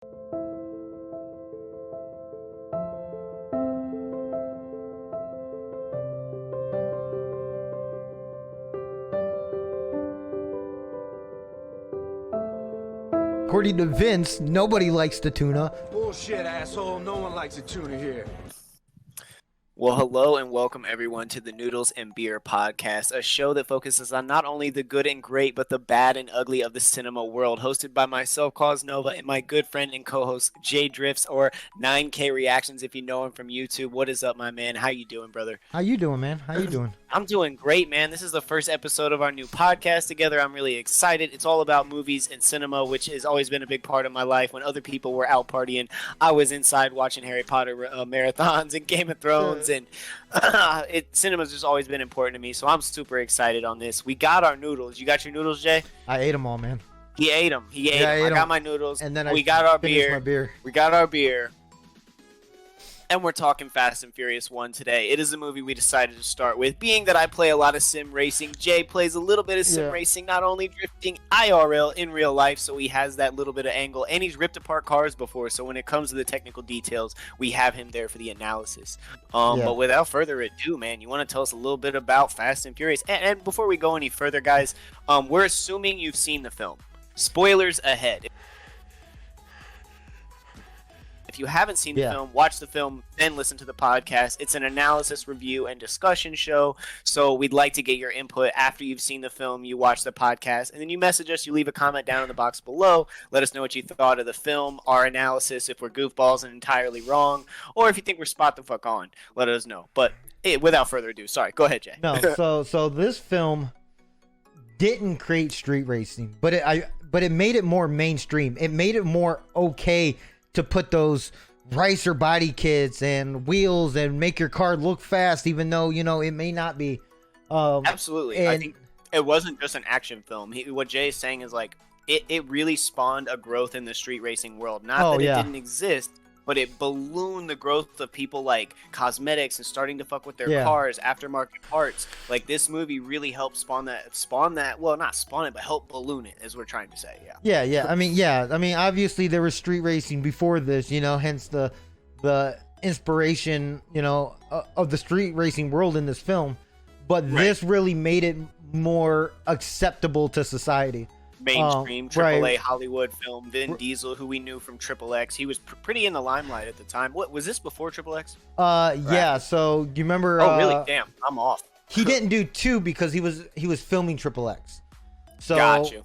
According to Vince, nobody likes the tuna. Bullshit, asshole. No one likes a tuna here. Well, hello and welcome everyone to the Noodles and Beer podcast, a show that focuses on not only the good and great, but the bad and ugly of the cinema world, hosted by myself, KawzNova, and my good friend and co-host, JayDrifts, or 9K Reactions if you know him from YouTube. What is up, my man? How you doing, brother? How you doing, man? How you doing? I'm doing great, man. This is the first episode of our new podcast together. I'm really excited. It's all about movies and cinema, which has always been a big part of my life. When other people were out partying, I was inside watching Harry Potter marathons and Game of Thrones, and cinema's just always been important to me. So I'm super excited on this. We got our noodles. You got your noodles, Jay? I ate them all, man. He ate them. I got my noodles. And then we got our beer. My beer. We got our beer. And we're talking Fast and Furious 1 today. It is a movie we decided to start with. Being that I play a lot of sim racing, Jay plays a little bit of sim racing, not only drifting IRL in real life, so he has that little bit of angle, and he's ripped apart cars before, so when it comes to the technical details, we have him there for the analysis. But without further ado, man, you want to tell us a little bit about Fast and Furious? And before we go any further, guys, we're assuming you've seen the film. Spoilers ahead. If you haven't seen the film, watch the film, then listen to the podcast. It's an analysis, review, and discussion show. So we'd like to get your input after you've seen the film, you watch the podcast, and then you message us, you leave a comment down in the box below. Let us know what you thought of the film, our analysis, if we're goofballs and entirely wrong, or if you think we're spot the fuck on, let us know. But without further ado, sorry, go ahead, Jay. No, so this film didn't create street racing, but it made it more mainstream. It made it more okay to put those racer body kits and wheels and make your car look fast, even though, you know, it may not be. Absolutely. I think it wasn't just an action film. What Jay is saying is, like, it really spawned a growth in the street racing world. Not that it didn't exist, but it ballooned the growth of people like cosmetics and starting to fuck with their cars, aftermarket parts. Like, this movie really helped spawn that. Well, not spawn it, but help balloon it, as we're trying to say. Yeah. I mean, obviously there was street racing before this, you know, hence the inspiration, you know, of the street racing world in this film. But this really made it more acceptable to society. Mainstream AAA Hollywood film. Vin Diesel, who we knew from Triple X, he was pretty in the limelight at the time. What was this, before Triple X? Yeah. So you remember? Oh, really? Damn, I'm off. He didn't do 2 because he was filming Triple X. So got you.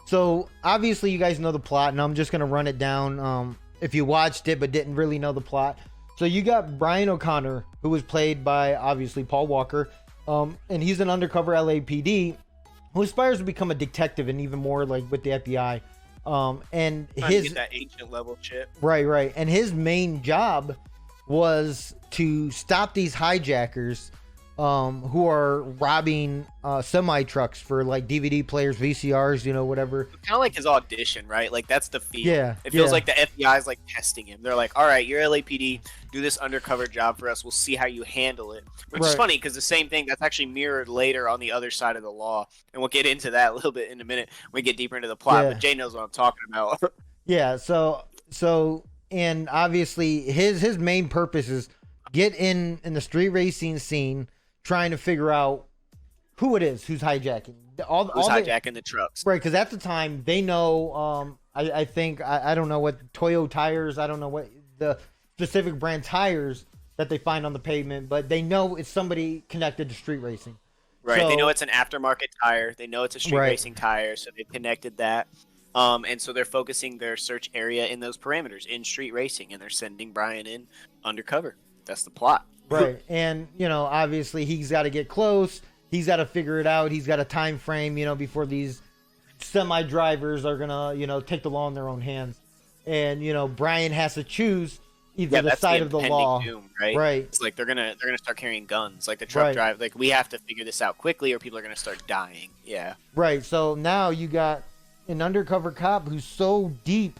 So obviously you guys know the plot, and I'm just gonna run it down. If you watched it but didn't really know the plot, so you got Brian O'Connor, who was played by obviously Paul Walker, and he's an undercover LAPD who aspires to become a detective and even more like with the FBI. And his get that agent level shit. Right. And his main job was to stop these hijackers who are robbing semi trucks for like DVD players, VCRs, you know, whatever. Kind of like his audition, right? Like, that's the feel. Yeah. It feels like the FBI is like testing him. They're like, all right, you're LAPD, do this undercover job for us. We'll see how you handle it. Which is funny because the same thing that's actually mirrored later on the other side of the law. And we'll get into that a little bit in a minute when we get deeper into the plot. But Jay knows what I'm talking about. So and obviously his main purpose is get in the street racing scene, trying to figure out who it is who's hijacking. Who's hijacking the trucks. Right, because at the time, they know, I think, I don't know what Toyo tires, I don't know what the specific brand tires that they find on the pavement, but they know it's somebody connected to street racing. Right, so, they know it's an aftermarket tire. They know it's a street racing tire, so they've connected that. And so they're focusing their search area in those parameters, in street racing, and they're sending Brian in undercover. That's the plot. Right, and, you know, obviously he's got to get close. He's got to figure it out. He's got a time frame, you know, before these semi-drivers are going to, you know, take the law in their own hands. And, you know, Brian has to choose either the side of the law. Doom, right? It's like they're gonna start carrying guns. Like the truck drive, like we have to figure this out quickly or people are gonna start dying. Yeah. Right. So now you got an undercover cop who's so deep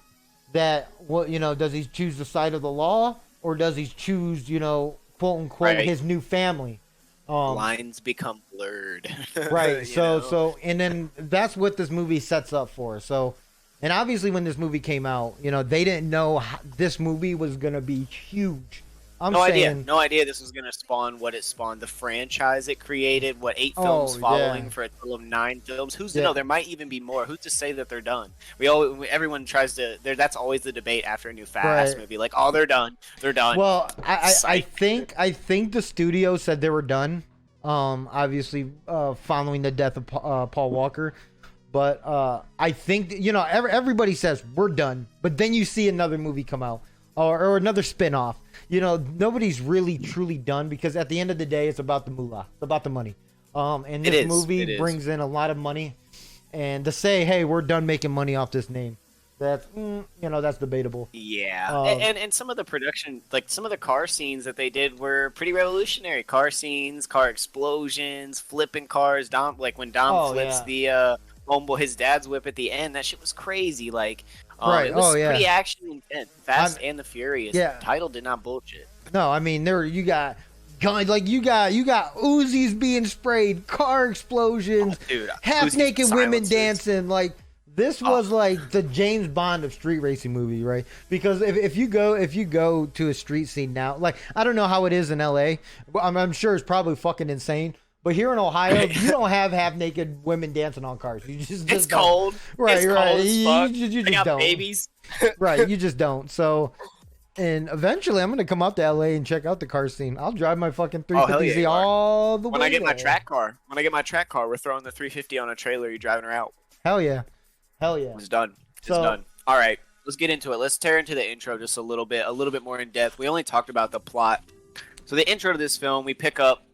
that does he choose the side of the law or does he choose, quote unquote, his new family? Lines become blurred. Right. And then that's what this movie sets up for. So, And obviously when this movie came out, you know, they didn't know this movie was going to be huge. No idea this was going to spawn what it spawned. The franchise it created, 8 films following for a total of 9 films. Who's to know? There might even be more. Who's to say that they're done? Everyone tries to. That's always the debate after a new Fast movie. Like, oh, they're done. They're done. Well, I think the studio said they were done. Obviously, following the death of Paul Walker. But I think, you know, everybody says we're done. But then you see another movie come out or another spin-off. You know, nobody's really truly done because at the end of the day, it's about the moolah. It's about the money. And this movie brings in a lot of money. And to say, hey, we're done making money off this name, that's, you know, that's debatable. Yeah. And some of the production, like some of the car scenes that they did were pretty revolutionary. Car scenes, car explosions, flipping cars. When Dom flips the homeboy, his dad's whip at the end, that shit was crazy. Like, it was pretty action intense. Fast and the Furious. Yeah. The title did not bullshit. No, I mean you got guns, like you got Uzis being sprayed, car explosions, half naked women dancing. Like this was like the James Bond of street racing movie, right? Because if you go to a street scene now, like I don't know how it is in LA, but I'm sure it's probably fucking insane. But here in Ohio, you don't have half naked women dancing on cars. You just it's cold, right? It's right. Cold as fuck. You just don't. Babies, right? You just don't. So, and eventually, I'm gonna come out to LA and check out the car scene. I'll drive my fucking 350Z all the way. When I get my track car, we're throwing the 350 on a trailer. You're driving her out. Hell yeah, hell yeah. It's done. It's done. All right, let's get into it. Let's tear into the intro just a little bit more in depth. We only talked about the plot. So the intro to this film, we pick up.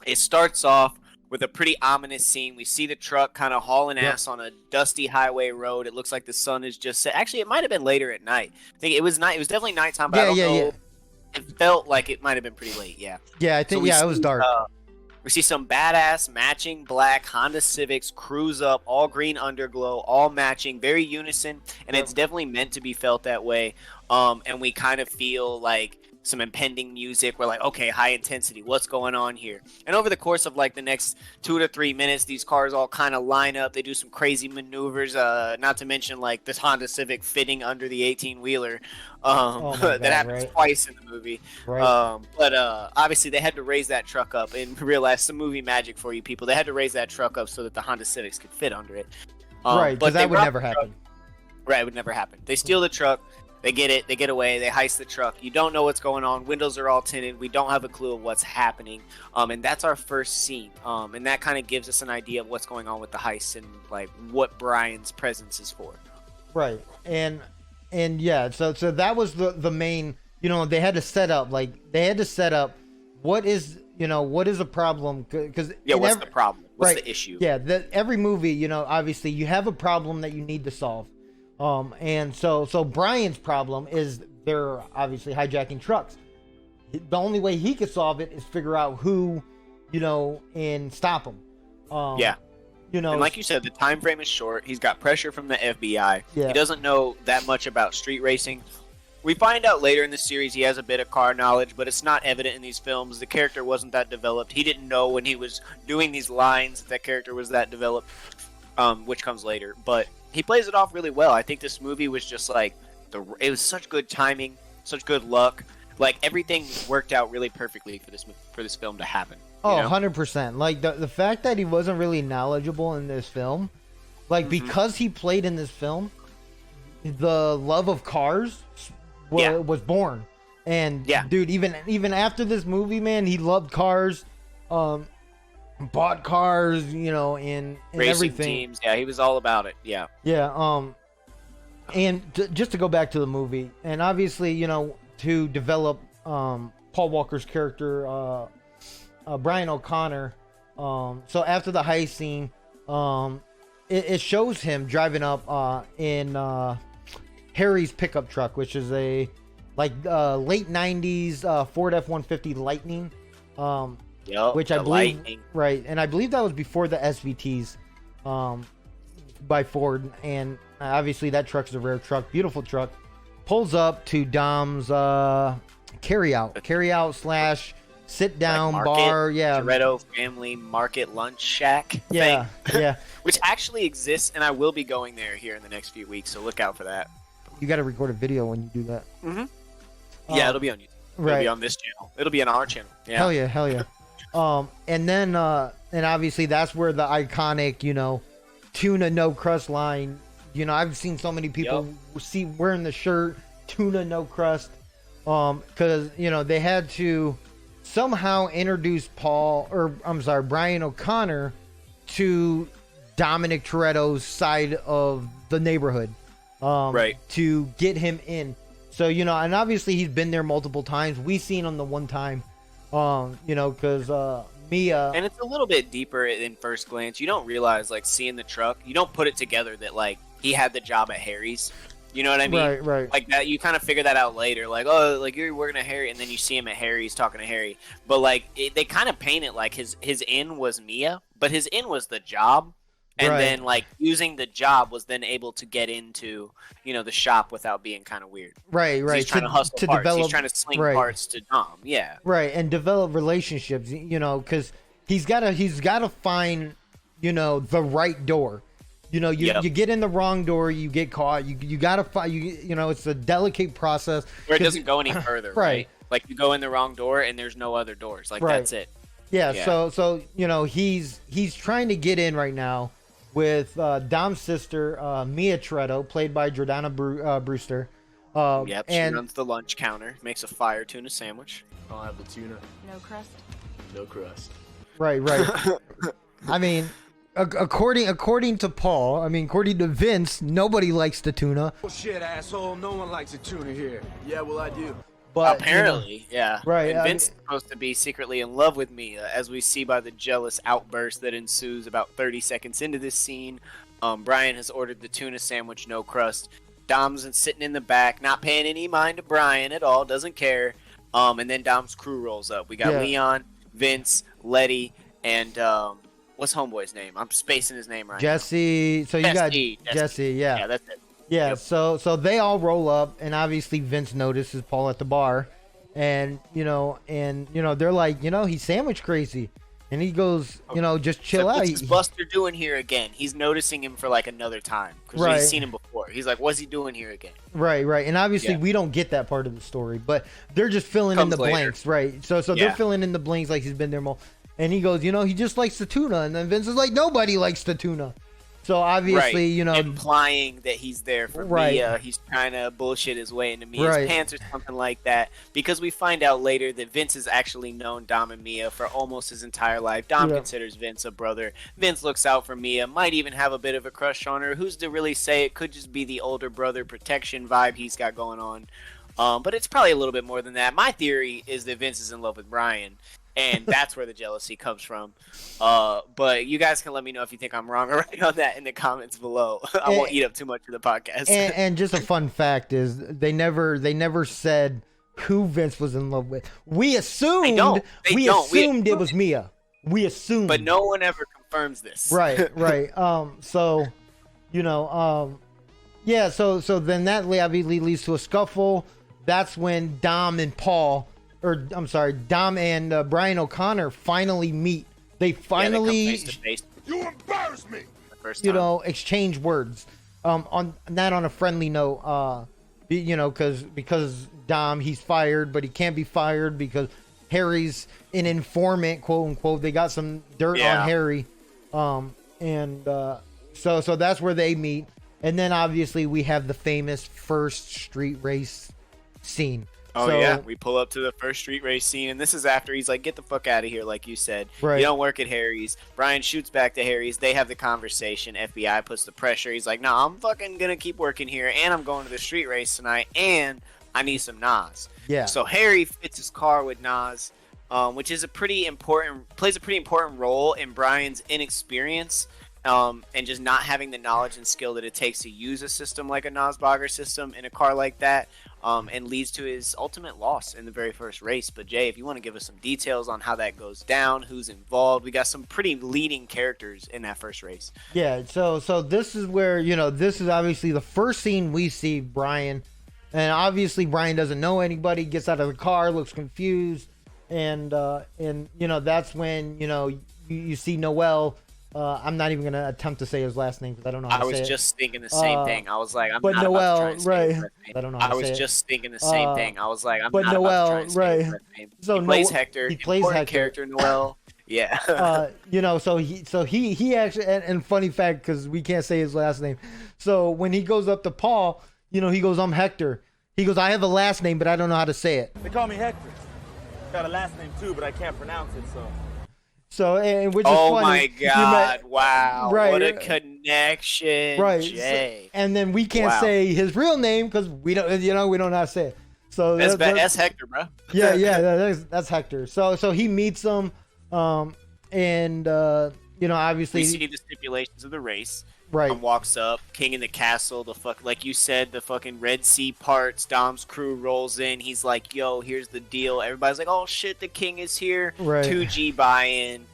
It starts off with a pretty ominous scene. We see the truck kind of hauling ass on a dusty highway road. It looks like the sun is just set. Actually, it might have been later at night. I think it was night. It was definitely nighttime, but I don't know. It felt like it might have been pretty late. Yeah. Yeah, I think it was dark. We see some badass matching black Honda Civics cruise up, all green underglow, all matching, very unison, and it's definitely meant to be felt that way. And we kind of feel like some impending music. We're like, okay, high intensity, what's going on here? And over the course of like the next 2 to 3 minutes, these cars all kind of line up. They do some crazy maneuvers, not to mention like this Honda Civic fitting under the 18-wheeler that happens twice in the movie. But obviously they had to raise that truck up and realize some movie magic for you people. They had to raise that truck up so that the Honda Civics could fit under it. But that would never happen. Right, it would never happen. They steal the truck. They get it. They get away. They heist the truck. You don't know what's going on. Windows are all tinted. We don't have a clue of what's happening. And that's our first scene. And that kind of gives us an idea of what's going on with the heist and like what Brian's presence is for. Right. And yeah. So that was the main. You know, they had to set up what is a problem because what's the problem? What's the issue? Yeah. Every movie, you know, obviously you have a problem that you need to solve. And so Brian's problem is they're obviously hijacking trucks. The only way he could solve it is figure out who, you know, and stop them. You know, and like you said, the time frame is short. He's got pressure from the FBI. Yeah. He doesn't know that much about street racing. We find out later in the series he has a bit of car knowledge, but it's not evident in these films. The character wasn't that developed. He didn't know when he was doing these lines that character was that developed, which comes later. But he plays it off really well. I think this movie was just like it was such good timing, such good luck. Like everything worked out really perfectly for this film to happen. Oh, 100%. Like the fact that he wasn't really knowledgeable in this film, like because he played in this film, the love of cars was born. And dude, even after this movie, man, he loved cars. Bought cars, you know, and racing everything. Teams. Yeah, he was all about it. Yeah. Yeah. And just to go back to the movie, and obviously, you know, to develop Paul Walker's character, Brian O'Connor. So after the heist scene, it shows him driving up in Harry's pickup truck, which is a late '90s Ford F-150 Lightning. Which I believe, Lightning. Right, and I believe that was before the SVTs by Ford, and obviously that truck is a rare truck, beautiful truck. Pulls up to Dom's carryout / sit down like bar, yeah. Toretto family market lunch shack Yeah, thing. yeah. Which actually exists, and I will be going there here in the next few weeks, so look out for that. You got to record a video when you do that. Yeah, it'll be on YouTube. Right. It'll be on this channel. It'll be on our channel. Yeah. Hell yeah. And then and obviously that's where the iconic, Tuna no crust line. I've seen so many people see wearing the shirt Tuna no crust, because they had to somehow introduce Brian O'Connor to Dominic Toretto's side of the neighborhood, right, to get him in. So and obviously he's been there multiple times. We seen him the one time, because Mia. And it's a little bit deeper in first glance. You don't realize, like, seeing the truck, you don't put it together that, like, he had the job at Harry's. You know what I mean? Right. Like that, you kind of figure that out later. Like, oh, like you're working at Harry, and then you see him at Harry's talking to Harry. But like, they kind of paint it like his in was Mia, but his in was the job, and then like using the job was then able to get into the shop without being kind of weird. Right. He's trying to hustle parts. Develop, he's trying to sling parts to Dom. Yeah. Right, and develop relationships. Because he's gotta find the right door. You get in the wrong door, you get caught. You gotta find it's a delicate process where it doesn't go any further. Right. Like you go in the wrong door and there's no other doors. Like that's it. Yeah. So he's trying to get in right now with Dom's sister Mia Toretto, played by Jordana Brewster. She and runs the lunch counter, makes a fire tuna sandwich. I'll have the tuna. No crust. No crust. Right. I mean, according to Paul, according to Vince, nobody likes the tuna. Bullshit, asshole. No one likes a tuna here. Yeah, well, I do. But apparently, yeah. Right. And Vince is supposed to be secretly in love with Mia, as we see by the jealous outburst that ensues about 30 seconds into this scene. Brian has ordered the tuna sandwich, no crust. Dom's sitting in the back, not paying any mind to Brian at all, doesn't care. And then Dom's crew rolls up. We got Leon, Vince, Letty, and what's homeboy's name? I'm spacing his name right Jesse. now. So you got Jesse. Yeah, that's it. Yeah, Yep. so they all roll up, and obviously Vince notices Paul at the bar, and they're like, he's sandwich crazy, and he goes, just chill like, out. What's Buster doing here again? He's noticing him for like another time because he's seen him before. He's like, what's he doing here again? Right, and obviously we don't get that part of the story, but they're just filling in the blanks, right? So they're filling in the blanks like he's been there more, and he goes, he just likes the tuna, and then Vince is like, nobody likes the tuna. So obviously, implying that he's there for Mia, he's trying to bullshit his way into Mia's pants or something like that. Because we find out later that Vince has actually known Dom and Mia for almost his entire life. Dom considers Vince a brother. Vince looks out for Mia, might even have a bit of a crush on her. Who's to really say? It could just be the older brother protection vibe he's got going on. But it's probably a little bit more than that. My theory is that Vince is in love with Brian. And that's where the jealousy comes from. But you guys can let me know if you think I'm wrong or right on that in the comments below. I won't eat up too much of the podcast. And just a fun fact is they never said who Vince was in love with. We assumed it was Mia. We assumed, but no one ever confirms this. Right. So then that obviously leads to a scuffle. That's when Dom and Brian O'Connor finally meet. They finally, they come face to face. You embarrass me. The first time. Exchange words. On not on a friendly note. Because Dom, he's fired, but he can't be fired because Harry's an informant, quote unquote. They got some dirt on Harry, so that's where they meet, and then obviously we have the famous first street race scene. We pull up to the first street race scene, and this is after he's like, get the fuck out of here, like you said. Right. You don't work at Harry's. Brian shoots back to Harry's. They have the conversation. FBI puts the pressure. He's like, no, I'm fucking gonna keep working here, and I'm going to the street race tonight, and I need some Nas. Yeah. So Harry fits his car with Nas, which is plays a pretty important role in Brian's inexperience. And just not having the knowledge and skill that it takes to use a system like a Nosbogger system in a car like that, and leads to his ultimate loss in the very first race. But Jay, if you want to give us some details on how that goes down, who's involved, we got some pretty leading characters in that first race. Yeah, so this is where, this is obviously the first scene we see Brian, and obviously Brian doesn't know anybody, gets out of the car, looks confused, and that's when you see Noel. I'm not even gonna attempt to say his last name because I don't know how to say it. I was just thinking the same thing. I was like, I'm but not Noel, about to try and say right? his last name. I don't know how to I was say just thinking the same thing. I was like, I'm but not Noel, about to try and say right? his last name. So he plays Hector. He plays important Hector. character Noel. Yeah. So he actually, and funny fact, because we can't say his last name. So when he goes up to Paul, he goes, I'm Hector. He goes, I have a last name, but I don't know how to say it. They call me Hector. Got a last name too, but I can't pronounce it, so. So, and which is oh funny. my God! Wow! Right. What a connection, right? Jay. And then we can't say his real name because we don't, we don't know how to say it. So that's Hector, bro. yeah, that's Hector. So he meets him, and obviously we see the stipulations of the race. Right. Dom walks up, king in the castle, like you said, the fucking Red Sea parts, Dom's crew rolls in, he's like, yo, here's the deal. Everybody's like, oh shit, the king is here. Right. 2G buy-in,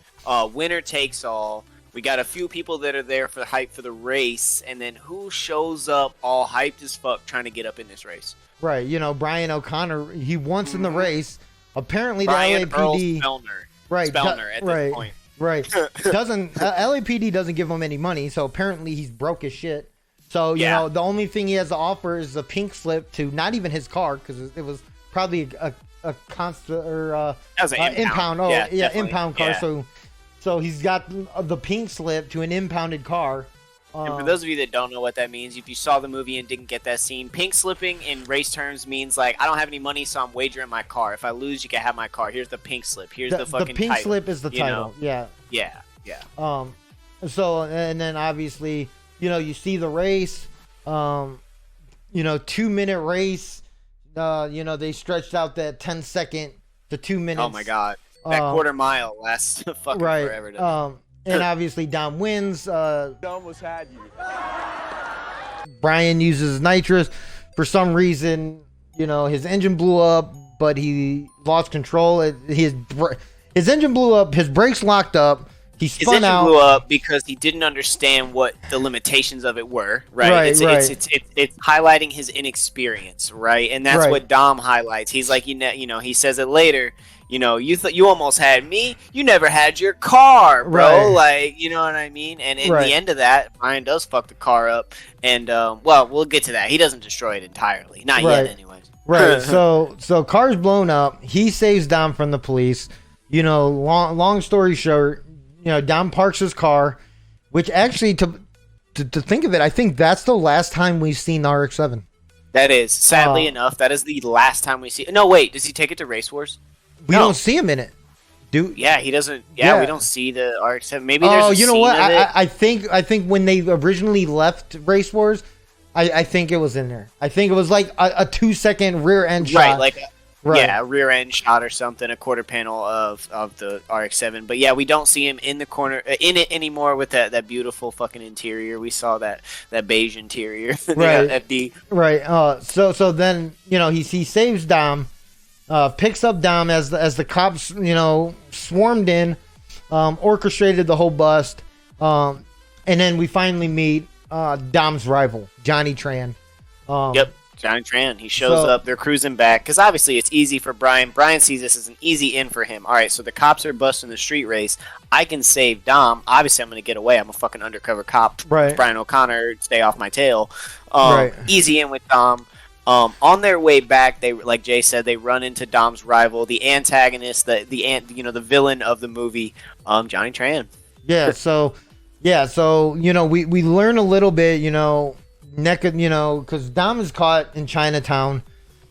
winner takes all. We got a few people that are there for the hype for the race, and then who shows up all hyped as fuck trying to get up in this race? Right, Brian O'Connor, he wants in the race. Apparently Brian the LAPD... Spellner at this point. Right. LAPD doesn't give him any money, so apparently he's broke as shit. So, the only thing he has to offer is a pink slip to not even his car, because it was probably a constant or that was an impound. Oh, yeah, impound car. Yeah. So he's got the pink slip to an impounded car. And for those of you that don't know what that means, if you saw the movie and didn't get that scene, pink slipping in race terms means like, I don't have any money, so I'm wagering my car. If I lose, you can have my car. Here's the pink slip. Here's the fucking The pink title, slip is the title. Yeah. So, and then obviously, you see the race, 2-minute race. They stretched out that 10-second to 2 minutes. Oh my God. That quarter mile lasts fucking forever. And obviously Dom wins. Almost had you. Brian uses nitrous. For some reason, his engine blew up, but he lost control. His engine blew up. His brakes locked up. He spun his engine out. blew up because he didn't understand what the limitations of it were. Right. It's highlighting his inexperience. Right. And that's what Dom highlights. He's like, he says it later. You almost had me. You never had your car, bro. Like, you know what I mean? And in the end of that, Brian does fuck the car up. And, we'll get to that. He doesn't destroy it entirely. Not yet, anyways. Right. So car's blown up. He saves Dom from the police. Long story short, Dom parks his car, which actually, to think of it, I think that's the last time we've seen the RX-7. That is. Sadly enough, that is the last time we see. No, wait. Does he take it to Race Wars? We don't see him in it, dude. Yeah, he doesn't. Yeah, we don't see the RX-7. Maybe there's. Oh, a you know scene what? of it. I think when they originally left Race Wars, I think it was in there. I think it was like a 2-second rear end shot. Yeah, a rear end shot or something, a quarter panel of the RX-7. But yeah, we don't see him in the corner in it anymore with that beautiful fucking interior. We saw that beige interior. Right. FD. Right. So then he saves Dom. Picks up Dom as the cops, swarmed in, orchestrated the whole bust, and then we finally meet Dom's rival, Johnny Tran. Yep, Johnny Tran. He shows up. They're cruising back because obviously it's easy for Brian. Brian sees this as an easy in for him. All right, so the cops are busting the street race. I can save Dom. Obviously, I'm going to get away. I'm a fucking undercover cop. Right. Brian O'Connor, stay off my tail. Right. Easy in with Dom. On their way back, they, like Jay said, they run into Dom's rival, the antagonist, the villain of the movie, Johnny Tran. Yeah. So we learn a little bit, because Dom is caught in Chinatown,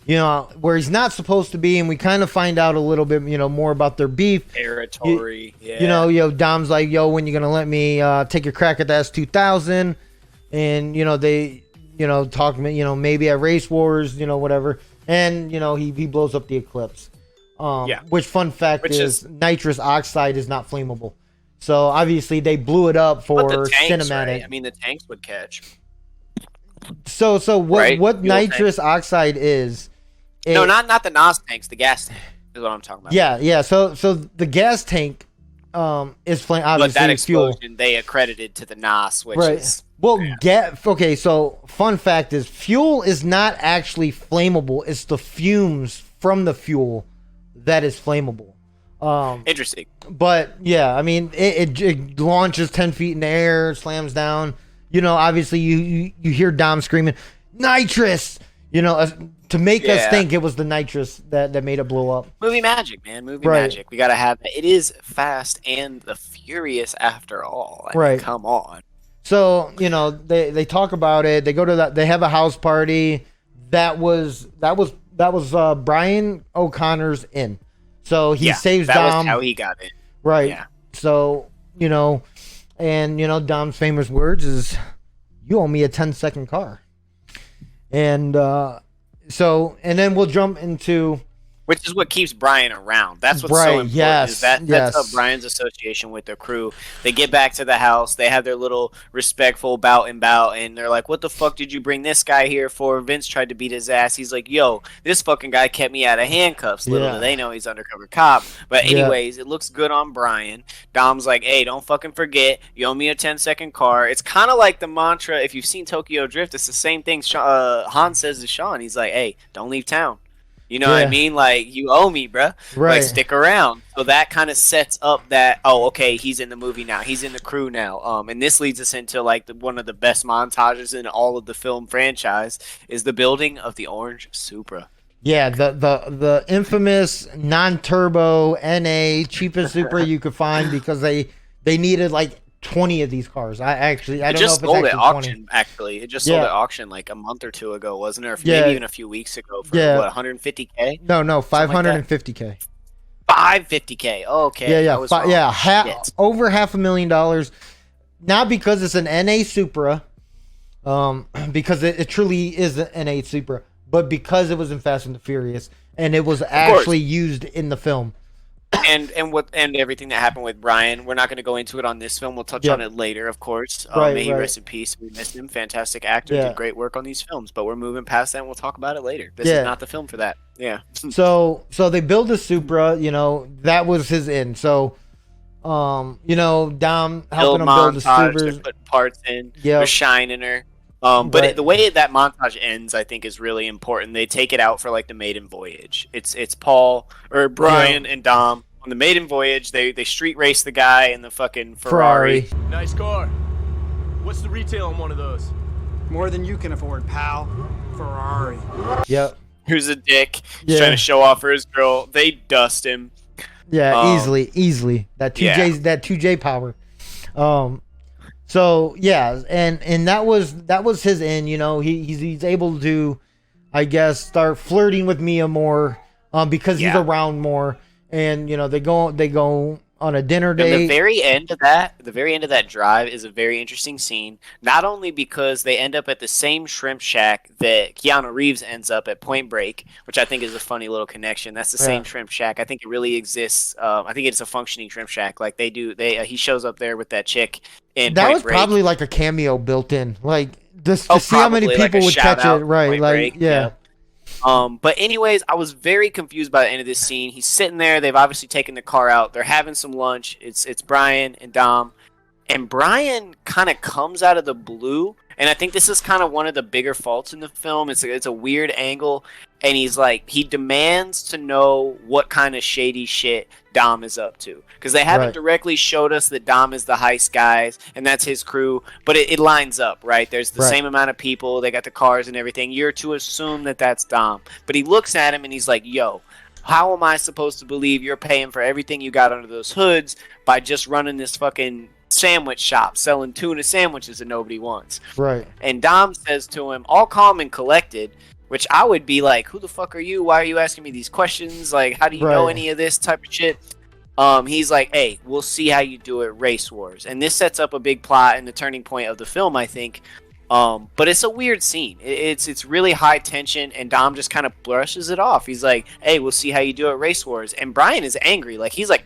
where he's not supposed to be, and we kind of find out a little bit, more about their beef. Territory. Dom's like, yo, when you gonna let me take a crack at the S2000, and they. Talk, maybe at Race Wars, whatever. And, he blows up the Eclipse. Which, fun fact is nitrous oxide is not flammable. So, obviously, they blew it up for cinematic. Right? I mean, the tanks would catch. So what nitrous oxide is... No, not the NOS tanks, the gas tank is what I'm talking about. Yeah. So the gas tank is flame. Obviously, but that explosion fuel. They accredited to the NOS, which is... Well, okay, so fun fact is fuel is not actually flammable. It's the fumes from the fuel that is flammable. Interesting. But yeah, I mean, it launches 10 feet in the air, slams down. You know, obviously you hear Dom screaming, "Nitrous!" You know, to make us think it was the nitrous that made it blow up. Movie magic, man. Movie magic. We gotta have it. It is Fast and the Furious after all. I mean, come on. So, you know, they talk about it. They go to that. They have a house party. That was Brian O'Connor's in. So he saves Dom. That was how he got in. Right. Yeah. So, you know, and you know, Dom's famous words is, "You owe me a 10-second car." And so, and then we'll jump into, which is what keeps Brian around. That's what's so important. Is that's up Brian's association with the crew. They get back to the house. They have their little respectful bout, and they're like, "What the fuck did you bring this guy here for?" Vince tried to beat his ass. He's like, "Yo, this fucking guy kept me out of handcuffs." Little do they know he's undercover cop. But anyways, it looks good on Brian. Dom's like, "Hey, don't fucking forget, you owe me a 10-second car." It's kind of like the mantra. If you've seen Tokyo Drift, it's the same thing. Han says to Sean, he's like, "Hey, don't leave town." You know what I mean? Like, you owe me, bruh. Right. Like, stick around. So that kind of sets up that, oh, okay, he's in the movie now. He's in the crew now. And this leads us into, like, one of the best montages in all of the film franchise is the building of the orange Supra. Yeah, the infamous non-turbo NA cheapest Supra you could find because they needed, like, 20 of these cars. I don't know if it's sold at auction, 20. actually. It just sold at auction like a month or two ago, wasn't it? Or maybe even a few weeks ago for what, 150K? No, 550K. 550K. Oh, okay. Yeah. Over $500,000. Not because it's an NA Supra, because it truly is an NA Supra, but because it was in Fast and the Furious and it was actually used in the film. And everything that happened with Brian, we're not going to go into it on this film. We'll touch on it later, of course. May he rest in peace. We missed him. Fantastic actor. Did great work on these films. But we're moving past that, and we'll talk about it later. This is not the film for that. Yeah. So they build a Supra. You know, that was his in. So, you know, Dom helping him build the Supra. They're putting parts in. They're shining her. But the way that montage ends, I think, is really important. They take it out for like the maiden voyage. It's Brian and Dom on the maiden voyage. They street race the guy in the fucking Ferrari. Nice car. What's the retail on one of those? More than you can afford, pal. Ferrari. Yep. Who's a dick? He's trying to show off for his girl. They dust him. Yeah, easily. That 2J power. So yeah, and that was his end. You know, he's able to, I guess, start flirting with Mia more, because he's around more, and you know they go on a dinner date. And the very end of that drive is a very interesting scene. Not only because they end up at the same shrimp shack that Keanu Reeves ends up at Point Break, which I think is a funny little connection. That's the same shrimp shack. I think it really exists. I think it's a functioning shrimp shack. Like he shows up there with that chick. That was probably like a cameo built in, like just to see how many people would catch it, right? Like, yeah. But anyways, I was very confused by the end of this scene. He's sitting there. They've obviously taken the car out. They're having some lunch. It's Brian and Dom, and Brian kind of comes out of the blue. And I think this is kind of one of the bigger faults in the film. It's a weird angle, and he's like, he demands to know what kind of shady shit Dom is up to, because they haven't directly showed us that Dom is the heist guys and that's his crew, but it lines up, right? There's the same amount of people. They got the cars and everything. You're to assume that that's Dom, but he looks at him and he's like, "Yo, how am I supposed to believe you're paying for everything you got under those hoods by just running this fucking sandwich shop selling tuna sandwiches that nobody wants?" Right. And Dom says to him, all calm and collected, which I would be like, "Who the fuck are you? Why are you asking me these questions? Like, how do you know any of this type of shit?" He's like, "Hey, we'll see how you do it, Race Wars." And this sets up a big plot and the turning point of the film, I think. But it's a weird scene. It's really high tension, and Dom just kind of brushes it off. He's like, "Hey, we'll see how you do it, Race Wars." And Brian is angry. Like, he's like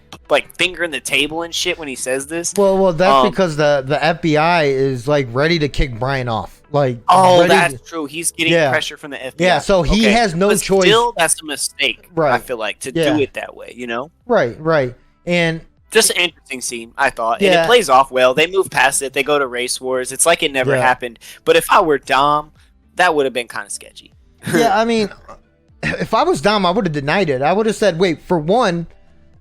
fingering the table and shit when he says this. Well, that's because the FBI is like ready to kick Brian off. Like, that's true. He's getting pressure from the FBI. Yeah, so he has no choice. Still, that's a mistake. Right. I feel like to do it that way. You know. Right. And just an interesting scene, I thought. And it plays off well. They move past it. They go to Race Wars. It's like it never happened. But if I were Dom, that would have been kind of sketchy. Yeah, I mean, if I was Dom, I would have denied it. I would have said, "Wait, for one,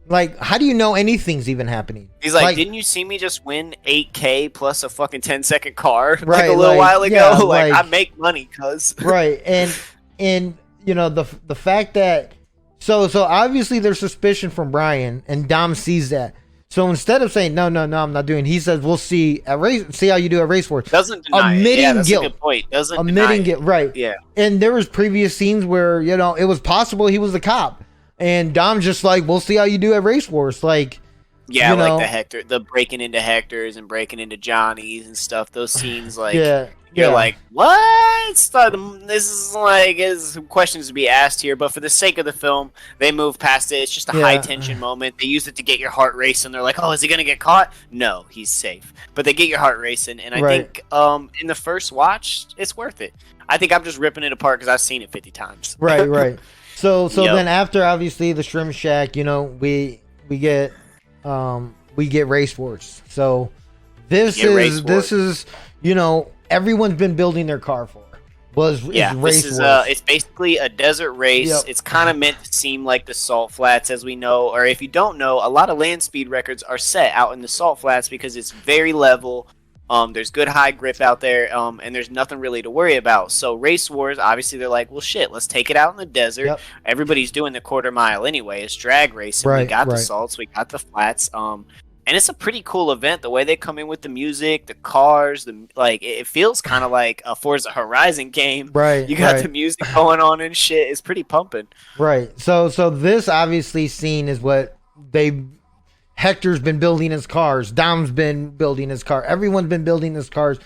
Like, how do you know anything's even happening? He's like, didn't you see me just win 8K plus a fucking 10-second car Right, like a little while ago? yeah, like, like- I make money, cuz. Right, and you know the fact that so obviously there's suspicion from Brian, and Dom sees that. So instead of saying no, I'm not doing, he says we'll see at race, see how you do at race wars. Doesn't deny Admitting it. Yeah, that's guilt. a good point. Doesn't Admitting deny it. guilt, right? Yeah. And there was previous scenes where it was possible he was the cop, and Dom's just like, we'll see how you do at race wars, like. Yeah, you know, like the breaking into Hector's and breaking into Johnny's and stuff. Those scenes, like, yeah, you're like, what? This is like, is some questions to be asked here. But for the sake of the film, they move past it. It's just a high tension moment. They use it to get your heart racing. They're like, oh, is he gonna get caught? No, he's safe. But they get your heart racing, and I think in the first watch, it's worth it. I think I'm just ripping it apart because I've seen it 50 times. Right. So then after obviously the Shrimp Shack, we get race wars. So this is everyone's been building their car for is race wars. It's basically a desert race. Yep. It's kind of meant to seem like the salt flats, as we know, or if you don't know, a lot of land speed records are set out in the salt flats because it's very level. There's good high grip out there, and there's nothing really to worry about. So race wars, obviously, they're like, well, shit, let's take it out in the desert. Yep. Everybody's doing the quarter mile anyway. It's drag racing. We got the salts, we got the flats. And it's a pretty cool event. The way they come in with the music, the cars, it feels kind of like a Forza Horizon game. Right. You got the music going on and shit. It's pretty pumping. Right. So this obviously scene is what Hector's been building his cars. Dom's been building his car. Everyone's been building his cars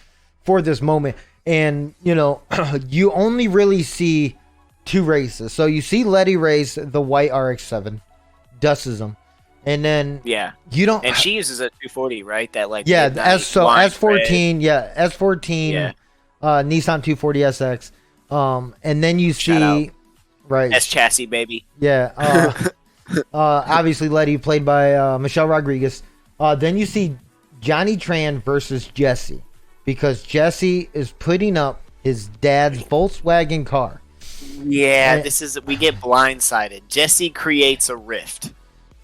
for this moment. And, you only really see two races. So you see Letty race the white RX-7, dusts him. And then you don't. And she uses a 240, right? That S14, S14, Nissan 240 SX. And then you see, right, S chassis, baby. Yeah. Obviously Letty played by Michelle Rodriguez. Then you see Johnny Tran versus Jesse, because Jesse is putting up his dad's Volkswagen car. Yeah, we get blindsided. Jesse creates a rift.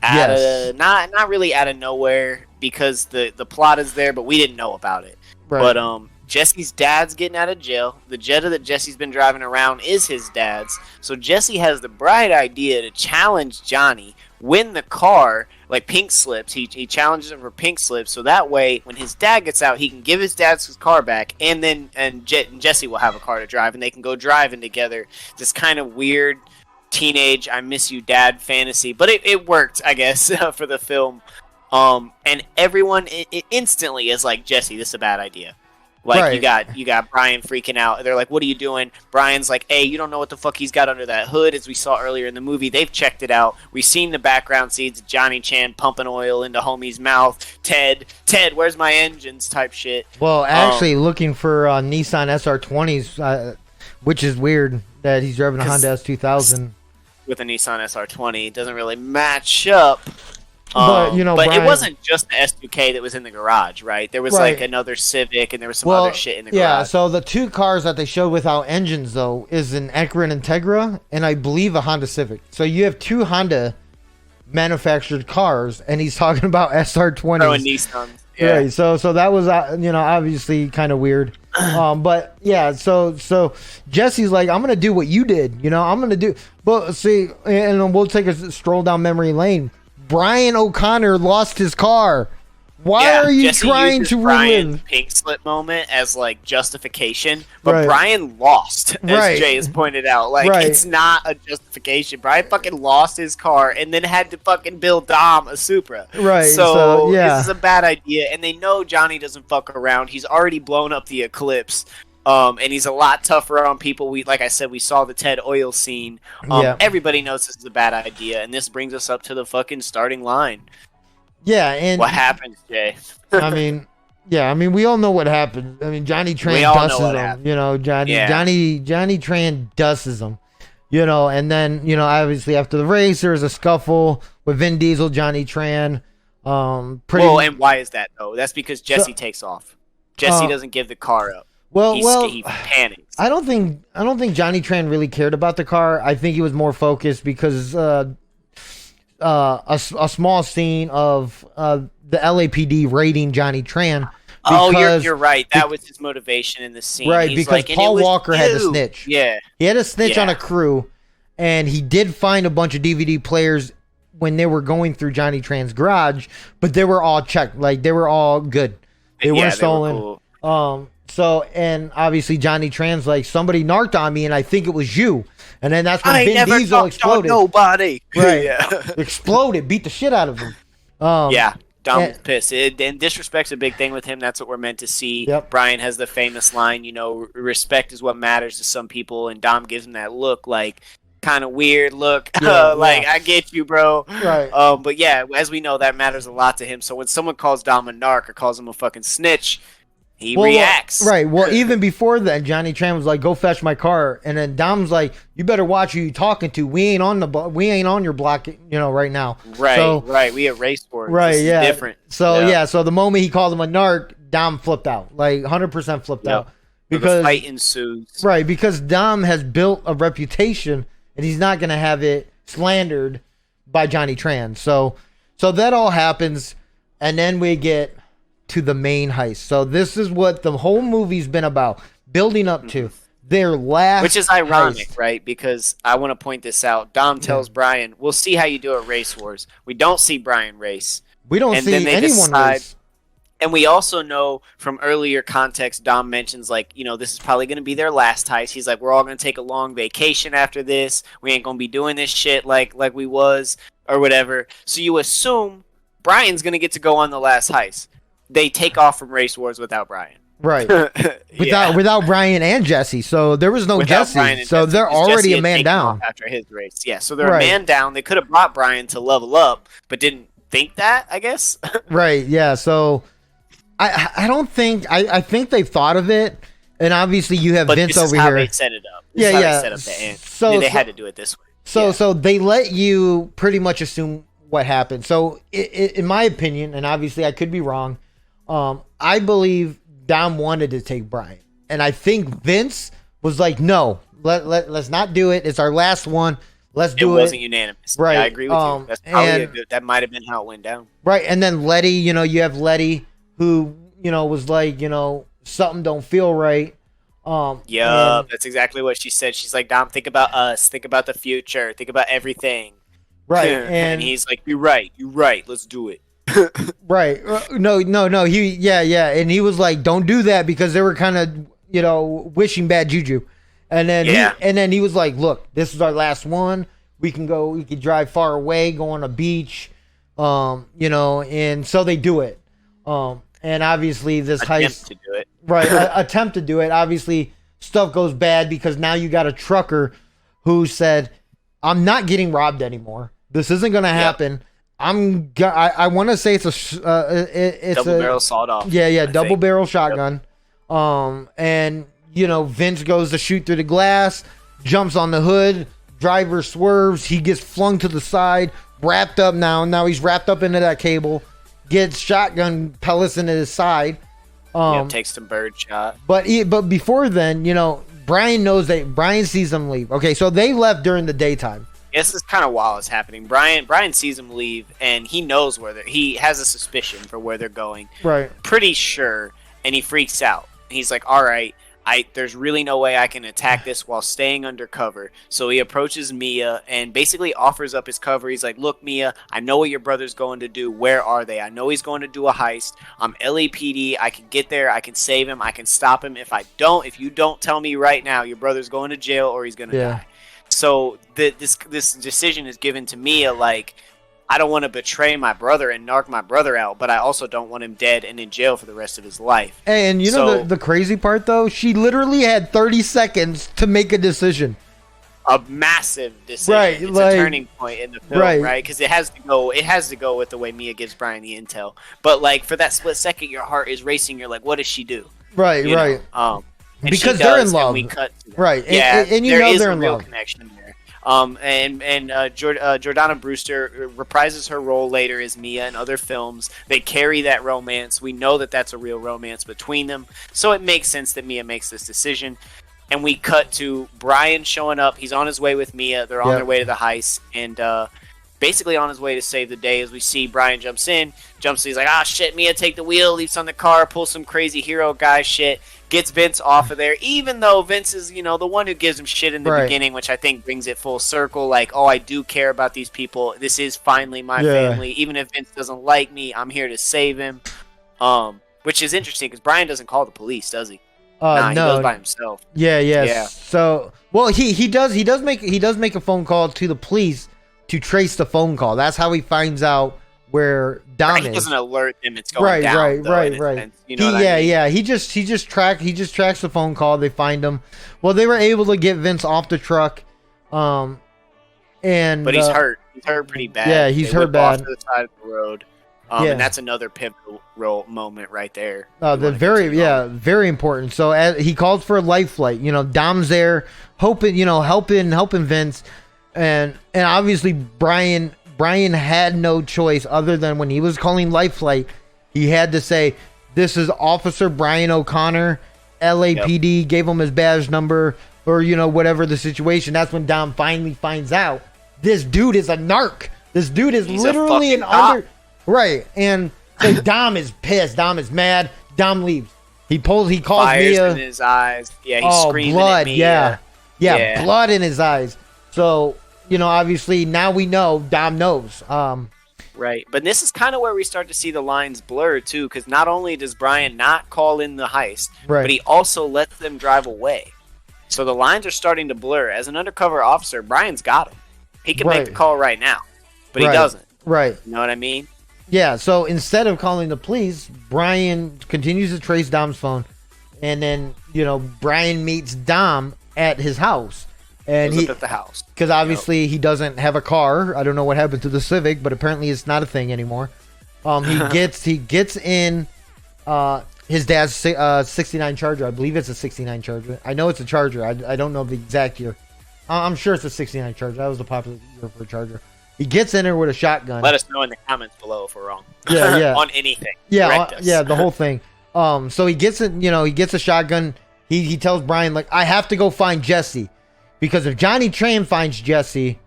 Not really out of nowhere, because the plot is there, but we didn't know about it. Right. But Jesse's dad's getting out of jail. The Jetta that Jesse's been driving around is his dad's. So Jesse has the bright idea to challenge Johnny, win the car, like pink slips. He challenges him for pink slips, so that way when his dad gets out, he can give his dad's car back, and then Jesse will have a car to drive, and they can go driving together. This kind of weird teenage I miss you dad fantasy, but it worked, I guess, for the film. And everyone instantly is like, Jesse, this is a bad idea. Like, you got Brian freaking out. They're like, what are you doing? Brian's like, hey, you don't know what the fuck he's got under that hood. As we saw earlier in the movie, they've checked it out. We've seen the background scenes of Johnny Chan pumping oil into homie's mouth. Ted, where's my engines type shit. Well, actually looking for Nissan SR20s, which is weird that he's driving a Honda S2000. With a Nissan SR20, it doesn't really match up. But Brian, it wasn't just the S2K that was in the garage, right? There was like another Civic, and there was some other shit in the garage. Yeah, so the two cars that they showed without engines, though, is an Acura Integra and I believe a Honda Civic. So you have two Honda manufactured cars, and he's talking about SR20s. Oh, and Nissans. Yeah. Right. So that was obviously kind of weird. But yeah, so Jesse's like, I'm gonna do what you did. I'm gonna do. But see, and we'll take a stroll down memory lane. Brian O'Connor lost his car. Why are you Jesse trying uses to Brian's relive pink slip moment as like justification, but Brian lost, as Jay has pointed out. Like, it's not a justification. Brian fucking lost his car and then had to fucking build Dom a Supra. Right. So this is a bad idea, and they know Johnny doesn't fuck around. He's already blown up the Eclipse. And he's a lot tougher on people. Like I said, we saw the Ted oil scene. Everybody knows this is a bad idea, and this brings us up to the fucking starting line. Yeah, and what happens, Jay? I mean, we all know what happened. I mean, Johnny Tran dusts him. Johnny Tran dusts him. And then obviously after the race, there's a scuffle with Vin Diesel, Johnny Tran. And why is that though? That's because Jesse takes off. Jesse doesn't give the car up. He panics. I don't think Johnny Tran really cared about the car. I think he was more focused because a small scene of the LAPD raiding Johnny Tran. Oh, Because, you're right. That was his motivation in the scene. right, He's because like, "And it Paul was Walker had to you." snitch. Yeah. He had to snitch on Yeah. a crew, and he did find a bunch of DVD players when they were going through Johnny Tran's garage, but they were all checked. Like, they were all good. They weren't stolen. cool. So, and obviously Johnny Tran's like, somebody narked on me, and I think it was you. And then that's when I Vin never Diesel knocked on exploded. nobody. Right. Yeah. Exploded, beat the shit out of him. Yeah. Dom and- was pissed. And disrespect's a big thing with him. That's what we're meant to see. Yep. Brian has the famous line, respect is what matters to some people. And Dom gives him that look, like, kind of weird look. Yeah, like, yeah. I get you, bro. Right. But yeah, as we know, that matters a lot to him. So when someone calls Dom a narc or calls him a fucking snitch, he reacts. Right. Well, even before then, Johnny Tran was like, "Go fetch my car," and then Dom's like, "You better watch who you talking to. We ain't on your block, right now." Right. So, right. We have race wars. right. This is Yeah. different. So Yeah. So the moment he called him a narc, Dom flipped out, like 100% flipped Yep. out, So the because fight ensues. right, because Dom has built a reputation, and he's not gonna have it slandered by Johnny Tran. So that all happens, and then we get to the main heist. So this is what the whole movie's been about, building up to their last, Which is ironic, heist. right? Because I want to point this out. Dom tells Brian, "We'll see how you do at Race Wars." We don't see Brian race. We don't And see then they anyone decide- race. And we also know from earlier context, Dom mentions, like, this is probably going to be their last heist. He's like, we're all going to take a long vacation after this. We ain't going to be doing this shit like we was or whatever. So you assume Brian's going to get to go on the last heist. They take off from Race Wars without Brian. Right. Yeah. Without Brian and Jesse. So there was no Without Brian Jesse. and So Jesse, they're 'cause already Jesse a had man taken down. off after his race. Yeah, so they're Right. a man down. They could have brought Brian to level up, but didn't think that, I guess. Right. Yeah. So I don't think I think they've thought of it, and obviously you have But Vince this is over how here. they set it up. This is how they set up the end. They had to do it this way. So they let you pretty much assume what happened. So in my opinion, and obviously I could be wrong, I believe Dom wanted to take Brian, and I think Vince was like, "No, let's not do it. It's our last one. Let's do it." It wasn't unanimous. Right. Yeah, I agree with you. That's probably and- that might have been how it went down. Right, and then Letty, you have Letty who was like, something don't feel right. Yeah, and- that's exactly what she said. She's like, Dom, think about us. Think about the future. Think about everything. right, and and he's like, you're right. Let's do it. right, no, and he was like, don't do that, because they were kind of, wishing bad juju, and then he was like, look, this is our last one. We can drive far away, go on a beach, and so they do it, and obviously this heist, To do it. right, attempt to do it. Obviously, stuff goes bad because now you got a trucker who said, "I'm not getting robbed anymore. This isn't going to happen. I want to say it's it's Double barrel sawed off. Yeah, double barrel shotgun. And Vince goes to shoot through the glass, jumps on the hood, driver swerves, he gets flung to the side, wrapped up now he's wrapped up into that cable, gets shotgun pellets into his side. Takes some bird shot. But before then, Brian knows that Brian sees them leave. Okay, so they left during the daytime. This is kind of while it's happening. Brian sees them leave, and he knows he has a suspicion for where they're going. Right. Pretty sure, and he freaks out. He's like, all right, there's really no way I can attack this while staying undercover. So he approaches Mia and basically offers up his cover. He's like, look, Mia, I know what your brother's going to do. Where are they? I know he's going to do a heist. I'm LAPD. I can get there. I can save him. I can stop him. If you don't tell me right now, your brother's going to jail or he's going to die. So this decision is given to Mia, like, I don't want to betray my brother and narc my brother out, but I also don't want him dead and in jail for the rest of his life. And the crazy part, though, she literally had 30 seconds to make a decision. A massive decision. Right, It's like, a turning point in the film, right? Because it has to go with the way Mia gives Brian the intel. But like for that split second, your heart is racing. You're like, what does she do? Right, right. And because she they're does, in love. And we cut to that. Right. Yeah, and there is they're a in real love. connection there. Jordana Brewster reprises her role later as Mia in other films. They carry that romance. We know that that's a real romance between them. So it makes sense that Mia makes this decision. And we cut to Brian showing up. He's on his way with Mia. They're on their way to the heist. And basically on his way to save the day. As we see Brian he's like, ah, shit, Mia, take the wheel, leaps on the car, pulls some crazy hero guy shit, gets Vince off of there, even though Vince is, the one who gives him shit in the beginning, which I think brings it full circle. Like, oh, I do care about these people. This is finally my family. Even if Vince doesn't like me, I'm here to save him. Which is interesting because Brian doesn't call the police, does he? Nah, he goes by himself. Yeah. So, well, he does make a phone call to the police to trace the phone call. That's how he finds out where Dom is. He doesn't alert them it's going down. Right. You know what I mean? Yeah. He just tracks the phone call. They find him. Well, they were able to get Vince off the truck. But he's hurt. He's hurt pretty bad. Yeah, he's hurt bad. Off to the side of the road. And that's another pivotal moment right there. Very important. So he calls for a life flight. Dom's there, hoping, helping Vince, and obviously Brian had no choice other than when he was calling life flight, he had to say, "This is Officer Brian O'Connor, LAPD." Gave him his badge number or whatever the situation. That's when Dom finally finds out this dude is a narc. This dude is literally an under. Right, and so Dom is pissed. Dom is mad. Dom leaves. He calls Fires Mia. in his eyes. Yeah, he's screaming blood. at Mia. Yeah, blood in his eyes. So obviously now we know Dom knows. Right, but this is kind of where we start to see the lines blur too, because not only does Brian not call in the heist, but he also lets them drive away. So the lines are starting to blur. As an undercover officer, Brian's got him. He can make the call right now, but he doesn't. Right. You know what I mean? Yeah, so instead of calling the police, Brian continues to trace Dom's phone. And then, Brian meets Dom at his house. And he at the house. Because obviously he doesn't have a car. I don't know what happened to the Civic, but apparently it's not a thing anymore. He gets in his dad's 69 Charger. I believe it's a 69 Charger. I know it's a Charger. I don't know the exact year. I'm sure it's a 69 Charger. That was the popular year for a Charger. He gets in there with a shotgun. Let us know in the comments below if we're wrong. Yeah. On anything. Yeah, the whole thing. So he gets it. He gets a shotgun. He tells Brian, like, I have to go find Jesse, because if Johnny Tran finds Jesse,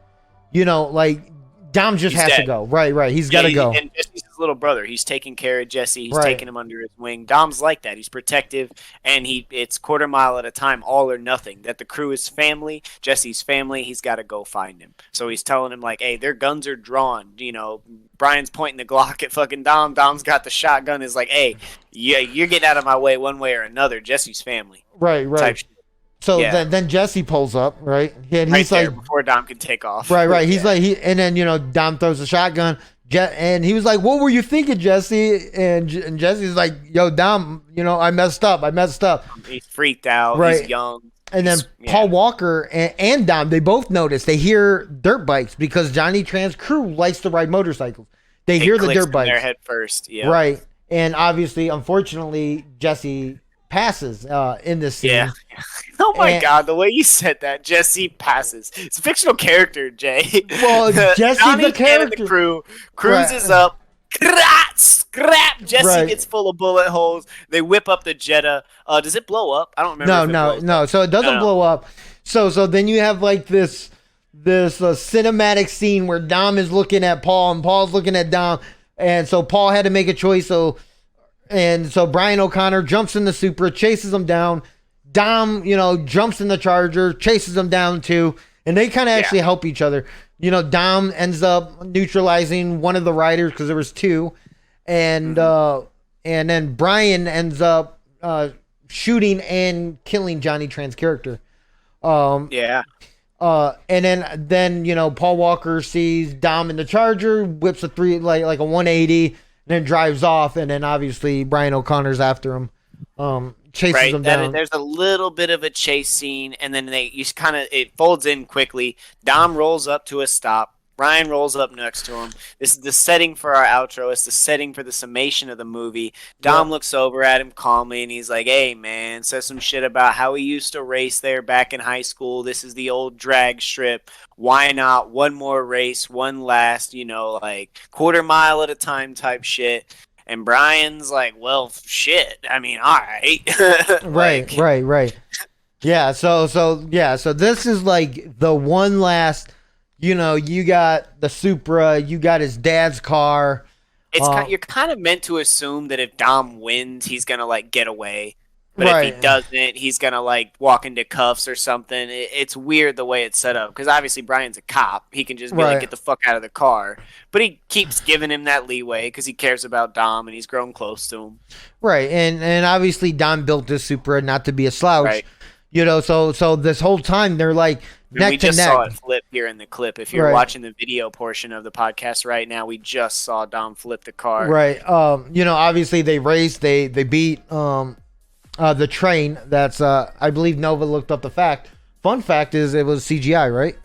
Dom just has to go. Right. He's got to go. And Jesse's his little brother. He's taking care of Jesse. He's taking him under his wing. Dom's like that. He's protective, and it's quarter mile at a time, all or nothing. That the crew is family, Jesse's family. He's got to go find him. So he's telling him, like, hey, their guns are drawn. Brian's pointing the Glock at fucking Dom. Dom's got the shotgun. Is like, hey, you're getting out of my way one way or another. Jesse's family. Right. So then Jesse pulls up, right? And he's like, before Dom can take off. Right. He's like, and then Dom throws a shotgun, and he was like, "What were you thinking, Jesse?" And Jesse's like, "Yo, Dom, I messed up. He's freaked out. Right. He's young. And then Paul Walker and Dom, they both notice. They hear dirt bikes because Johnny Tran's crew likes to ride motorcycles. They hear the dirt bikes. Their head first. Yeah. Right. And obviously, unfortunately, Jesse passes in this scene. Yeah. Oh my God, the way you said that, Jesse passes. It's a fictional character, Jay. Well, Jesse's the character. The crew cruises up. Scrap! Jesse gets full of bullet holes. They whip up the Jetta. Does it blow up? I don't remember. No. So it doesn't blow up. So then you have like this cinematic scene where Dom is looking at Paul and Paul's looking at Dom, and so Paul had to make a choice. So Brian O'Connor jumps in the Supra, chases him down. Dom, jumps in the Charger, chases him down too, and they kind of actually help each other. Dom ends up neutralizing one of the riders because there was two, and then Brian ends up shooting and killing Johnny Tran's character. And then Paul Walker sees Dom in the Charger, whips a 180, and then drives off, and then obviously Brian O'Connor's after him. Chases them down. There's a little bit of a chase scene, and then it folds in quickly. Dom rolls up to a stop. Ryan rolls up next to him. This is the setting for our outro. It's the setting for the summation of the movie. Dom looks over at him calmly, and he's like, hey, man, says some shit about how he used to race there back in high school. This is the old drag strip. Why not? One more race, one last, quarter mile at a time type shit. And Brian's like, well, shit. I mean, all right. Right. Yeah. So this is like the one last You know, you got the Supra, you got his dad's car. You're kind of meant to assume that if Dom wins, he's gonna like get away, but if Right. he doesn't, he's gonna like walk into cuffs or something. It's weird the way it's set up because obviously Brian's a cop; he can just be Right. like, "Get the fuck out of the car," but he keeps giving him that leeway because he cares about Dom and he's grown close to him. Right, and obviously Don built this Supra not to be a slouch. Right. You know, so this whole time they're like And neck we to just neck. saw it flip here in the clip. If you're Right. watching the video portion of the podcast right now, we just saw Dom flip the car. Right. You know, obviously they raced, they beat the train. That's I believe Nova looked up the fact. Fun fact is it was CGI, right?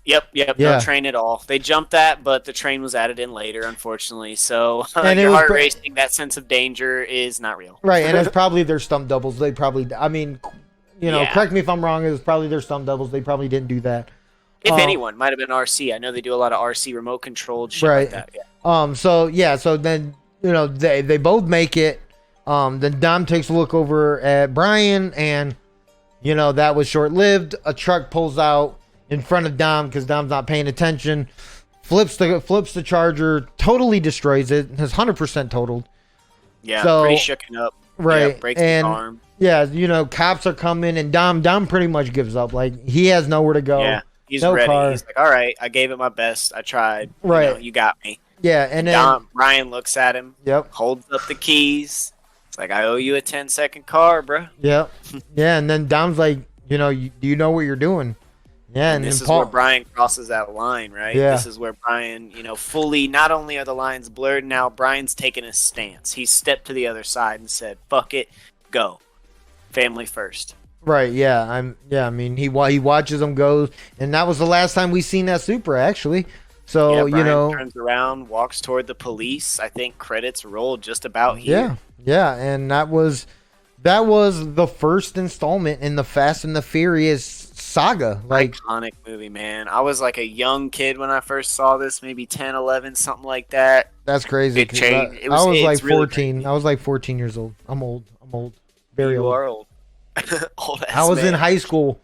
Yep, Yeah. no train at all. They jumped that, but the train was added in later, unfortunately. So And it your was heart pr- racing, that sense of danger is not real. Right, and it's probably their stump doubles. They probably, I mean, you know, Yeah. correct me if I'm wrong. It was probably their stump doubles. They probably didn't do that. If anyone, might have been RC. I know they do a lot of RC remote controlled shit Right. like that. Yeah. So then you know they both make it. Then Dom takes a look over at Brian, and you know that was short lived. A truck pulls out in front of Dom because Dom's not paying attention. Flips the Charger, totally destroys it. Has 100% totaled. Yeah, So- pretty shooken up. Right, Yeah, breaks and his arm. yeah, you know cops are coming, and Dom pretty much gives up. Like he has nowhere to go. Yeah, he's no ready. car. He's like, all right, I gave it my best. I tried. Right. You got me. Yeah, and then Ryan looks at him, yep. holds up the keys. It's like, I owe you a 10-second car, bro. Yep. Yeah, and then Dom's like, you know, do you know what you're doing? Yeah, And and this then is Paul. where Brian crosses that line, right? Yeah. This is where Brian, fully, not only are the lines blurred now, Brian's taken a stance. He stepped to the other side and said, fuck it, go. Family first. Right. Yeah. I mean, he watches them go, and that was the last time we seen that Supra actually. So Yeah, you Brian know. turns around, walks toward the police. I think credits roll just about here. Yeah. Yeah, and that was the first installment in the Fast and the Furious saga. Like, Iconic movie, man. I was like a young kid when I first saw this, maybe 10, 11, something like that. that's crazy. It 'cause changed. I was like It's really 14. crazy. I was like 14 years old. I'm old. Very You old. are old. Old ass I was in man. high school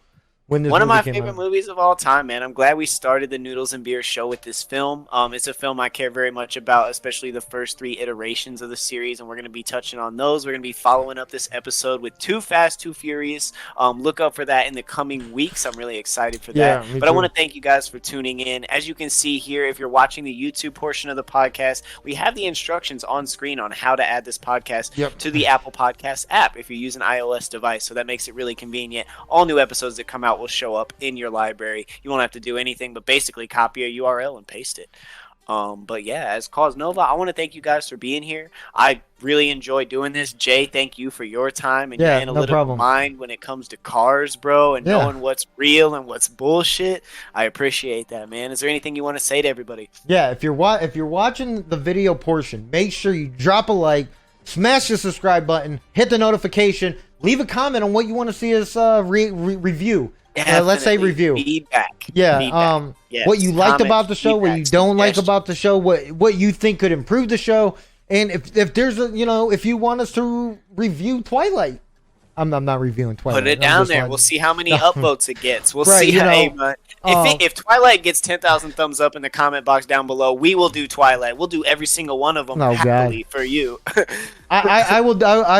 when this One of movie my came favorite out. movies of all time, man. I'm glad we started the Noodles and Beer show with this film. It's a film I care very much about, especially the first 3 iterations of the series, and we're going to be touching on those. We're going to be following up this episode with Too Fast, Too Furious. Look up for that in the coming weeks. I'm really excited for that. Yeah, me But I too. want to thank you guys for tuning in. As you can see here, if you're watching the YouTube portion of the podcast, we have the instructions on screen on how to add this podcast Yep. to the Apple Podcast app if you use an iOS device. So that makes it really convenient. All new episodes that come out will show up in your library. You won't have to do anything but basically copy a URL and paste it. But yeah, as KawzNova, I want to thank you guys for being here. I really enjoy doing this. Jay, thank you for your time and Yeah, your no analytical problem. mind when it comes to cars, bro, and Yeah. knowing what's real and what's bullshit. I appreciate that, man. Is there anything you want to say to everybody? Yeah, if you're watching the video portion, make sure you drop a like, smash the subscribe button, hit the notification, leave a comment on what you want to see us review. Let's say Definitely. review. Feedback. Yeah. Feedback. Yes. What you liked Comments, about the show, what you feedback, don't like suggestions. about the show, what you think could improve the show, and if there's a if you want us to review Twilight, I'm not reviewing Twilight. Put it I'm down just there. letting- We'll see how many upvotes it gets. We'll Right, see you how. know, Hey, man, if Twilight gets 10,000 thumbs up in the comment box down below, we will do Twilight. We'll do every single one of them Oh, happily for you. I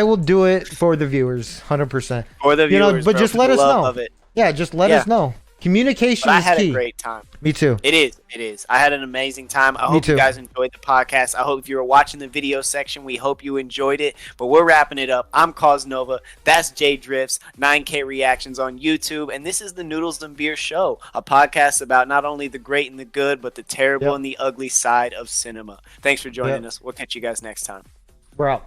will do it for the viewers, 100%. For the You know, viewers, but bro, just for let the us love know. of it. Yeah, just let Yeah. us know. Communication But I is had key. a great time. Me too. It is. I had an amazing time. I hope too. you guys enjoyed the podcast. I hope if you were watching the video section, we hope you enjoyed it. But we're wrapping it up. I'm KawzNova. That's JayDrifts, 9K Reactions on YouTube. And this is the Noodles and Beer Show, a podcast about not only the great and the good, but the terrible Yep. and the ugly side of cinema. Thanks for joining Yep. us. We'll catch you guys next time. We're out.